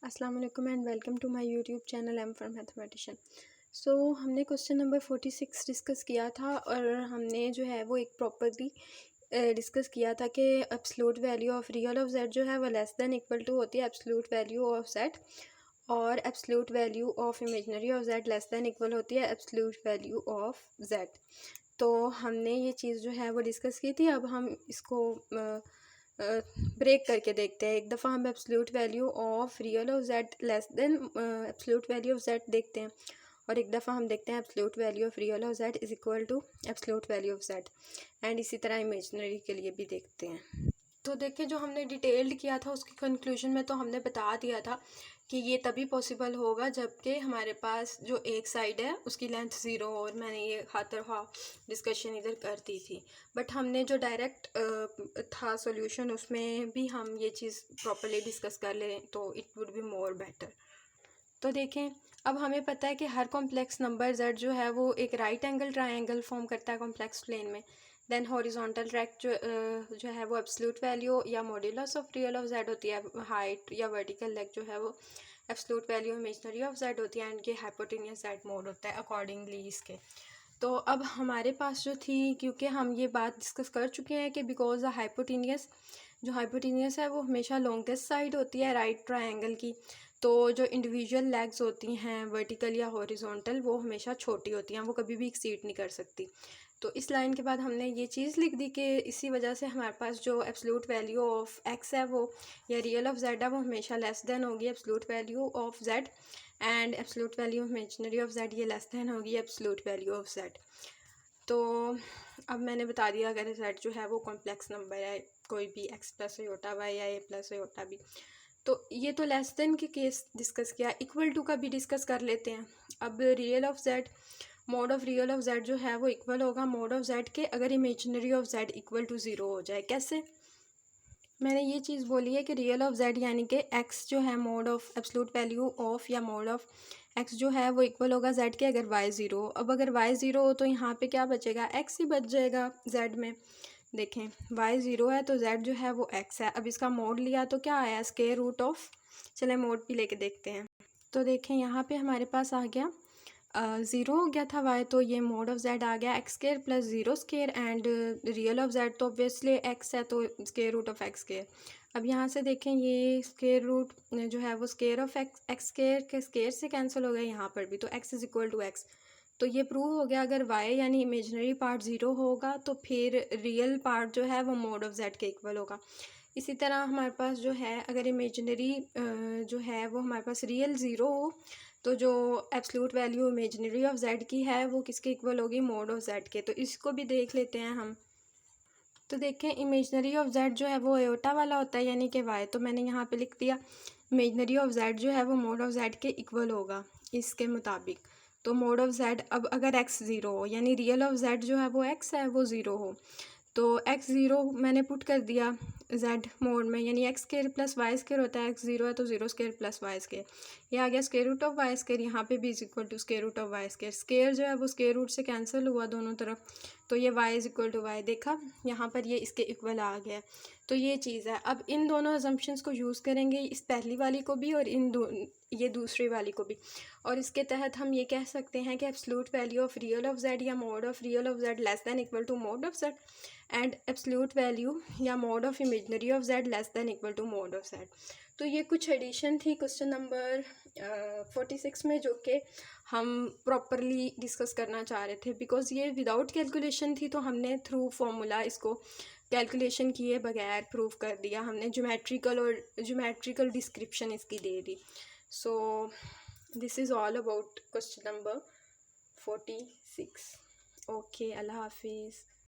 अस्सलाम वालेकुम and welcome to my YouTube channel M for mathematician. So हमने question number 46 discuss किया था और हमने जो है वो एक प्रॉपर्टी डिस्कस किया था कि absolute value of real of Z जो है वो लेस देन इक्वल टू होती है एब्सोल्यूट वैल्यू ऑफ जेड, और absolute value of imaginary of Z less than equal होती है एब्सोल्यूट वैल्यू ऑफ जेड। तो हमने ये चीज़ जो है वो डिस्कस की थी। अब हम इसको ब्रेक करके देखते हैं। एक दफ़ा हम absolute value of real of Z less than absolute value of Z देखते हैं, और एक दफ़ा हम देखते हैं absolute value of real of Z is equal to absolute value of Z, and इसी तरह इमेजिनरी के लिए भी देखते हैं। तो देखिए, जो हमने डिटेल्ड किया था उसकी कंक्लूजन में तो हमने बता दिया था कि ये तभी पॉसिबल होगा जबकि हमारे पास जो एक साइड है उसकी लेंथ ज़ीरो हो, और मैंने ये खातरखा डिस्कशन इधर कर दी थी। बट हमने जो डायरेक्ट था सॉल्यूशन उसमें भी हम ये चीज़ प्रॉपर्ली डिस्कस कर लें तो it would be more better. तो देखें, अब हमें पता है कि हर कॉम्प्लेक्स नंबर जेड जो है वो एक राइट एंगल ट्रायंगल फॉर्म करता है कॉम्प्लेक्स प्लेन में। देन हॉरिजॉन्टल ट्रैक जो है वो एब्सोल्यूट वैल्यू या modulus of real of Z होती है, हाइट या वर्टिकल लेग जो है वो absolute value imaginary of Z होती है, एंड ये हाइपोटेनियस जेड मोड होता है अकॉर्डिंगली इसके। तो अब हमारे पास जो थी, क्योंकि हम ये बात डिस्कस कर चुके हैं कि बिकॉज द हाइपोटेनियस है वो हमेशा लॉन्गेस्ट साइड होती है राइट ट्रायंगल की, तो जो इंडिविजुअल लेग्स होती हैं वर्टिकल या हॉरिजॉन्टल वो हमेशा छोटी होती हैं, वो कभी भी एक्सीड नहीं कर सकती। तो इस लाइन के बाद हमने ये चीज़ लिख दी कि इसी वजह से हमारे पास जो एब्सोल्यूट वैल्यू ऑफ एक्स है वो या रियल ऑफ जेड है वो हमेशा लेस देन होगी absolute value of Z, and absolute value of imaginary of Z ये लेस देन होगी एब्सोल्यूट वैल्यू ऑफ जेड। तो अब मैंने बता दिया अगर जेड जो है वो कॉम्प्लेक्स नंबर है, कोई भी एक्स प्लस योटा वाई या ए प्लस योटा भी, तो ये तो लेस देन के केस डिस्कस किया। इक्वल टू का भी डिस्कस कर लेते हैं। अब real of Z, mode of real of Z जो है वो इक्वल होगा मोड ऑफ जेड के अगर imaginary of Z equal to zero हो जाए। कैसे? मैंने ये चीज़ बोली है कि रियल ऑफ जेड यानी कि एक्स जो है mode of absolute value of या मोड ऑफ एक्स जो है वो इक्वल होगा जेड के अगर वाई ज़ीरो हो। अब अगर वाई ज़ीरो हो तो यहाँ पे क्या बचेगा? एक्स ही बच जाएगा जेड में। देखें, वाई ज़ीरो है तो जेड जो है वो एक्स है। अब इसका मोड लिया तो क्या आया? Square root of. चले मोड भी लेके देखते हैं। तो देखें, यहाँ पे हमारे पास आ गया ज़ीरो हो गया था वाई, तो ये मोड ऑफ जेड आ गया X square plus zero square, and real of Z तो ऑब्वियसली एक्स है तो square root of X square. अब यहाँ से देखें, ये स्केयर रूट जो है वो स्केयर ऑफ एक्स स्केयर के स्केयर से कैंसिल हो गया यहाँ पर भी, तो X is equal to X. तो ये प्रूव हो गया अगर वाई यानी इमेजनरी पार्ट ज़ीरो होगा तो फिर रियल पार्ट जो है वो मोड ऑफ जेड के इक्वल होगा। इसी तरह हमारे पास जो है अगर इमेजनरी जो है वो हमारे पास रियल ज़ीरो हो तो जो absolute value imaginary of Z की है वो किसके इक्वल होगी? मोड ऑफ जेड के। तो इसको भी देख लेते हैं हम। तो देखें, इमेजनरी ऑफ जेड जो है वो एयोटा वाला होता है यानी कि वाई, तो मैंने यहाँ पे लिख दिया इमेजनरी ऑफ जेड जो है वो मोड ऑफ जेड के इक्वल होगा इसके मुताबिक। तो मोड ऑफ जेड, अब अगर एक्स ज़ीरो हो यानी रियल ऑफ जेड जो है वो एक्स है वो ज़ीरो हो, तो एक्स ज़ीरो मैंने पुट कर दिया जेड मोड में, यानी X square plus Y square होता है, एक्स ज़ीरो है तो zero square plus Y square, ये आ गया square root of Y square. यहाँ पे भी is equal to square root of Y square, square जो है वो स्केयर रूट से कैंसिल हुआ दोनों तरफ, तो ये Y is equal to Y. देखा यहाँ पर ये इसके इक्वल आ गया। तो ये चीज़ है। अब इन दोनों अजम्पशंस को यूज़ करेंगे, इस पहली वाली को भी और ये दूसरी वाली को भी, और इसके तहत हम ये कह सकते हैं कि absolute value of real of z या mod of real of Z less than equal to mod of Z, and absolute value या mod of imaginary of Z less than equal to mod of Z. तो ये कुछ addition थी question number 46 में, जो कि हम प्रॉपरली डिस्कस करना चाह रहे थे, बिकॉज ये विदाउट कैलकुलेशन थी तो हमने थ्रू फॉर्मूला इसको कैलकुलेशन किए बगैर प्रूव कर दिया हमने, ज्योमेट्रिकल डिस्क्रिप्शन इसकी दे दी। So this is all about question number 46। Okay, अल्लाह हाफिज़।